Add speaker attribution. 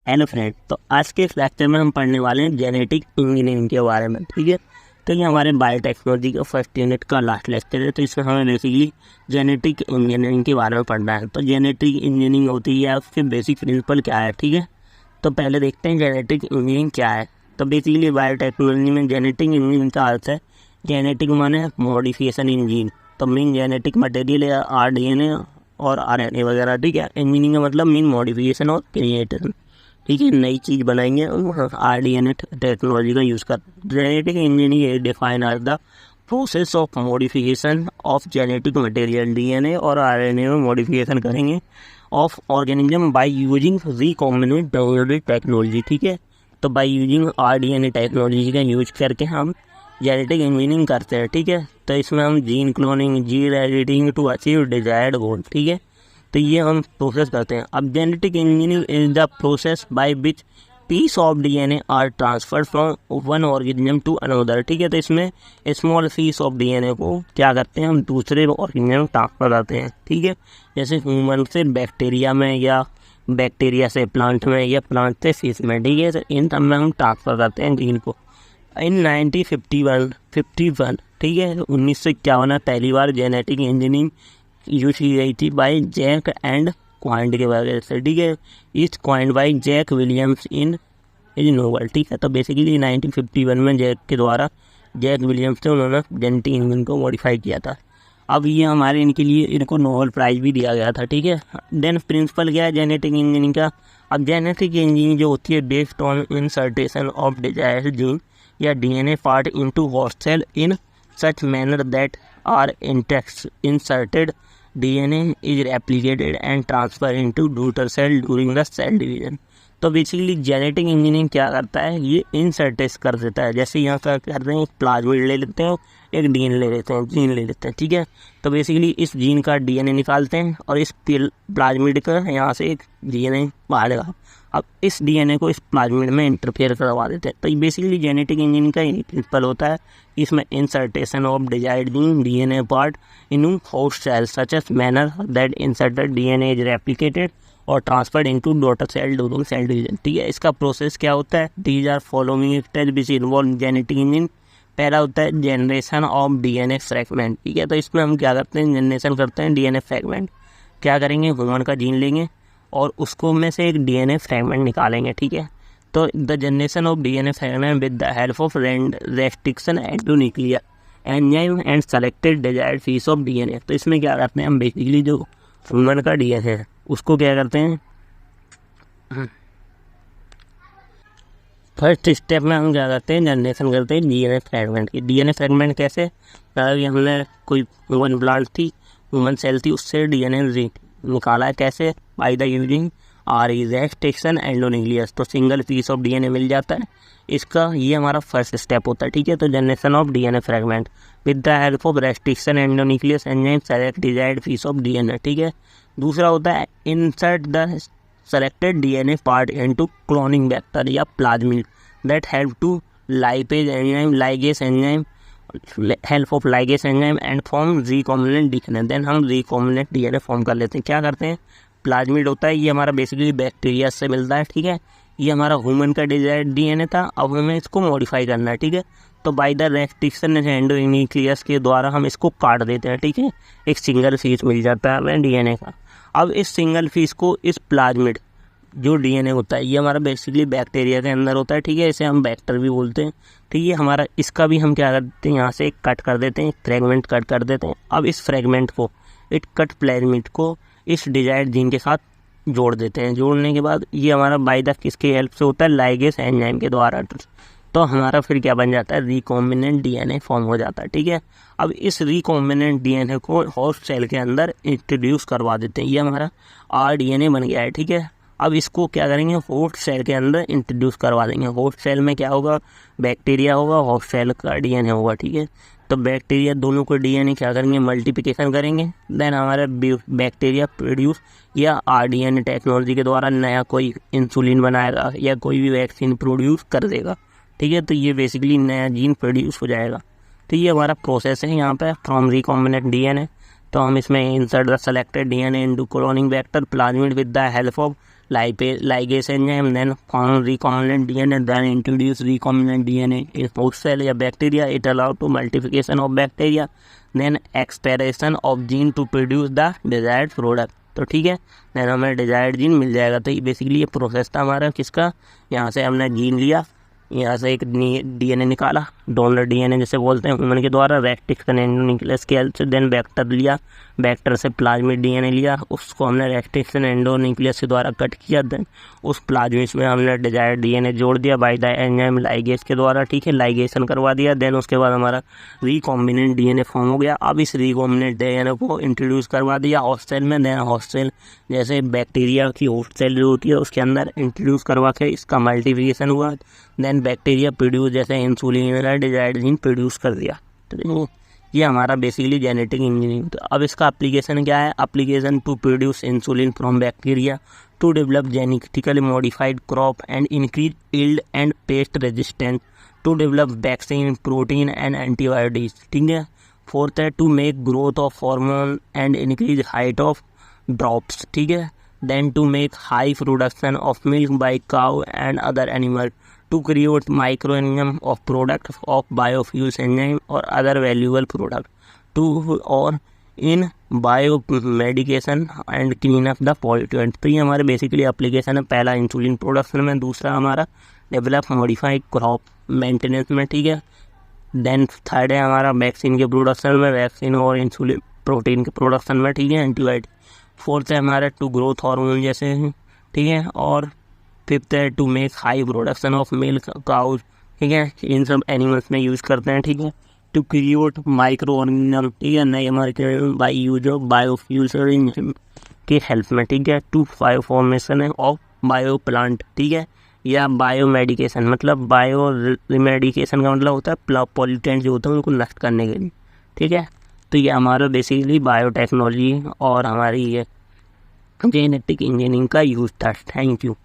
Speaker 1: Hello friend, तो आज के इस लेक्चर में हम पढ़ने वाले हैं जेनेटिक इंजीनियरिंग के बारे में। ठीक है, तो ये हमारे बायोटेक्नोलॉजी का फर्स्ट यूनिट का लास्ट लेक्चर है। तो इसमें हमें बेसिकली जेनेटिक इंजीनियरिंग के बारे में पढ़ना है। तो जेनेटिक इंजीनियरिंग होती है, उसके बेसिक प्रिंसिपल क्या है। ठीक है, तो पहले देखते हैं जेनेटिक इंजीनियरिंग क्या है। तो बेसिकली बायोटेक्नोलॉजी में जेनेटिक इंजीनियरिंग का अर्थ है, जेनेटिक माने मॉडिफिकेशन इन जीन। तो मीन जेनेटिक मटेरियल या RNA और RNA वगैरह। ठीक है, इंजीनियरिंग का मतलब मीन मॉडिफिकेशन और क्रिएशन। ठीक है, नई चीज़ बनाएंगे RNA टेक्नोलॉजी का यूज़ कर। Genetic engineering define as the process of modification of genetic material DNA और RNA में मॉडिफिकेशन करेंगे of organism by using recombinant technology. ठीक है, तो बाय यूजिंग RNA टेक्नोलॉजी का यूज करके हम जेनेटिक इंजीनियरिंग करते हैं। ठीक है, तो इसमें हम gene cloning, gene editing to achieve desired goal. ठीक है, तो ये हम प्रोसेस करते हैं। अब genetic engineering is the process by which piece of DNA are transferred from one organism to another. ठीक है, तो इसमें स्मॉल पीस ऑफ DNA को क्या करते हैं, हम दूसरे ऑर्गेनिज्म में ट्रांसफर करते हैं। ठीक है, जैसे ह्यूमन से बैक्टीरिया में, या बैक्टीरिया से प्लांट में, या प्लांट से फिश में। ठीक है, तो इन सब में हम ट्रांसफर करते हैं जीन को। इन 1951 ठीक है, 1951 में पहली बार जेनेटिक इंजीनियरिंग यूज की गई थी बाय जैक एंड क्वाइंड के वजह से। ठीक है, is coined by Jack Williams in is novel. ठीक है, तो बेसिकली 1951 में जैक के द्वारा, जैक विलियम्स से उन्होंने जेनेटिक इंजीनियरिंग को मॉडिफाई किया था। अब ये हमारे इनके लिए इनको नोबेल प्राइज़ भी दिया गया था। ठीक है, देन प्रिंसिपल क्या है जेनेटिक इंजीनियरिंग का। अब जेनेटिक इंजीनियरिंग जो होती है based on insertion of desired gene या DNA part into host cell in such manner that are inserted DNA is replicated and transferred into daughter cell during the cell division। तो basically genetic engineering क्या करता है, ये इंसर्टेस कर देता है। जैसे यहाँ क्या करते हैं, एक प्लाज्मिड ले लेते हैं, एक DNA ले लेते हैं, जीन ले लेते हैं। ठीक है, तो बेसिकली इस जीन का DNA निकालते हैं और इस प्लाज्मिड का यहाँ से एक DNA बाहर का। अब इस DNA को इस प्लाज्मिड में इंटरफेयर करवा देते हैं। तो ये बेसिकली जेनेटिक इंजीनियरिंग का यही प्रिंसिपल होता है, इसमें insertion of desired gene DNA part in host cell such as manner that inserted DNA is replicated और transferred into daughter cell during cell division. ठीक है, इसका प्रोसेस क्या होता है, these are following stage which involve genetic engineering. पहला होता है जनरेशन ऑफ DNA फ्रैगमेंट। ठीक है, तो इसमें हम क्या करते हैं, जनरेशन करते हैं DNA फ्रैगमेंट। क्या करेंगे, ह्यूमन का जीन लेंगे और उसको में से एक DNA फ्रैगमेंट निकालेंगे। ठीक है, तो the generation of DNA fragment with the help of restriction endonuclear enzyme and selected desired piece of DNA। तो इसमें क्या करते हैं, हम बेसिकली जो ह्यूमन का DNA है उसको क्या करते हैं, फर्स्ट स्टेप में हम क्या करते हैं, जनरेशन करते हैं DNA फ्रैगमेंट की। DNA फ्रैगमेंट कैसे, हमने कोई ह्यूमन प्लांट थी, ह्यूमन सेल थी, उससे DNA निकाला है। कैसे, by the using restriction endonuclease. तो सिंगल पीस ऑफ DNA मिल जाता है इसका, ये हमारा फर्स्ट स्टेप होता है। ठीक है, तो generation of DNA fragment with the help of restriction endonuclease enzyme select desired piece of DNA। ठीक है, दूसरा होता है insert the selected DNA part into cloning vector या plasmid that help to ligase enzyme help of ligase enzyme and form recombinant DNA। then हम recombinant DNA form कर लेते हैं। क्या करते हैं, प्लाज्मिड होता है, ये हमारा बेसिकली बैक्टीरिया से मिलता है। ठीक है, ये हमारा ह्यूमन का डिजायर्ड DNA था, अब हमें इसको मॉडिफाई करना है। ठीक है, तो बाय द रेस्ट्रिक्शन एंडोन्यूक्लियस के द्वारा हम इसको काट देते हैं। ठीक है, एक सिंगल पीस मिल जाता है हमें DNA का। अब इस सिंगल पीस को इस प्लाज्मिड जो DNA होता है, ये हमारा बेसिकली बैक्टीरिया के अंदर होता है। ठीक है, इसे हम बैक्टर भी बोलते हैं। ठीक है, हमारा इसका भी हम क्या करते हैं, यहाँ से एक कट कर देते हैं, फ्रेगमेंट कट कर देते हैं। अब इस फ्रेगमेंट को, इस कट प्लाज्मिड को इस डिजायर्ड जीन के साथ जोड़ देते हैं। जोड़ने के बाद ये हमारा बाय द किसके हेल्प से होता है, लाइगेस एंजाइम के द्वारा। तो हमारा फिर क्या बन जाता है, रिकॉम्बिनेंट DNA फॉर्म हो जाता है। ठीक है, अब इस रिकॉम्बिनेंट DNA को होस्ट सेल के अंदर इंट्रोड्यूस करवा देते हैं, ये हमारा RDNA बन गया है। ठीक है, अब इसको क्या करेंगे, होस्ट सेल के अंदर इंट्रोड्यूस करवा देंगे। होस्ट सेल में क्या होगा, बैक्टीरिया होगा, होस्ट सेल का DNA होगा। ठीक है, तो बैक्टीरिया दोनों को DNA क्या करेंगे, मल्टीप्लिकेशन करेंगे। देन हमारा बैक्टीरिया प्रोड्यूस या RDNA टेक्नोलॉजी के द्वारा नया कोई इंसुलिन बनाएगा या कोई भी वैक्सीन प्रोड्यूस कर देगा। ठीक है, तो ये बेसिकली नया जीन प्रोड्यूस हो जाएगा। तो ये हमारा प्रोसेस है यहाँ पे फ्रॉम रिकॉम्बिनेंट DNA। तो हम इसमें insert the selected DNA into cloning vector plasmid with the help of ligase enzyme, then found recombinant DNA, then introduce recombinant DNA in host cell या bacteria. It allowed to multiplication of bacteria, then expression of gene to produce the desired product. तो ठीक है, then हमें desired gene मिल जाएगा। तो basically ये process था हमारा किसका, यहाँ से हमने जीन लिया, यहाँ से एक डीएनए निकाला, डोनर डीएनए जैसे बोलते हैं ह्यूमन के द्वारा, रेक्टिक्सन एंडोन्यूक्लियस के हेल्प से, देन वेक्टर लिया, वेक्टर से प्लाज्मिड डीएनए लिया, उसको हमने रेक्टिक्सन एंडोन्यूक्लियस के द्वारा कट किया, देन उस प्लाज्मिड में हमने डिजायर्ड डीएनए जोड़ दिया बाय द एंजाइम लाइगेज के द्वारा, ठीक है, लाइगेशन करवा दिया। देन उसके बाद हमारा रिकॉम्बिनेंट डीएनए फॉर्म हो गया। अब इस रिकॉम्बिनेंट डीएनए को इंट्रोड्यूस करवा दिया होस्ट सेल में, देन होस्ट सेल जैसे बैक्टीरिया की होस्ट सेल जो होती है उसके अंदर इंट्रोड्यूस करवा के इसका मल्टीप्लिकेशन हुआ, देन बैक्टीरिया प्रोड्यूस जैसे इंसुलिन वगैरह डिजायर्ड जीन प्रोड्यूस कर दिया। तो ये हमारा बेसिकली जेनेटिक इंजीनियरिंग। तो अब इसका एप्लीकेशन क्या है, application to produce insulin from bacteria, to develop genetically modified crop and increase yield and pest resistance, to develop vaccine, protein and antibiotics, ठीक है। फोर्थ है to make growth of hormone and increase height of drops, ठीक है। Then to make high production of milk by cow and other animal, to create microorganism of product of biofuels enzyme or other valuable product, to or in biomedication and clean up the pollutant। तो ये हमारे basically application है, पहला insulin production में, दूसरा हमारा develop modified crop maintenance में, ठीक है। देन थर्ड है हमारा वैक्सीन के प्रोडक्शन में, वैक्सीन और इंसुलिन प्रोटीन के प्रोडक्शन में, ठीक है, एंटीबायोटिक। फोर्थ है हमारा टू ग्रोथ हार्मोन जैसे, ठीक है। और फिफ्थ है to make high production of milk cows, ठीक है, इन सब एनिमल्स में यूज़ करते हैं, ठीक है। टू क्रिएट माइक्रो ऑर्गेनिज्म, ठीक है, नए हमारे बाई यूज ऑफ बायोफ्यूल्स के हेल्प में, ठीक है। To bio formation of bio plant, ठीक है, या बायो मेडिकेशन, मतलब बायो मेडिकेशन का मतलब होता है पॉल्यूटेंट जो होते हैं उनको नष्ट करने के लिए, ठीक है। तो ये हमारा बेसिकली बायोटेक्नोलॉजी और हमारी ये जेनेटिक इंजीनियरिंग का यूज़ था। Thank you.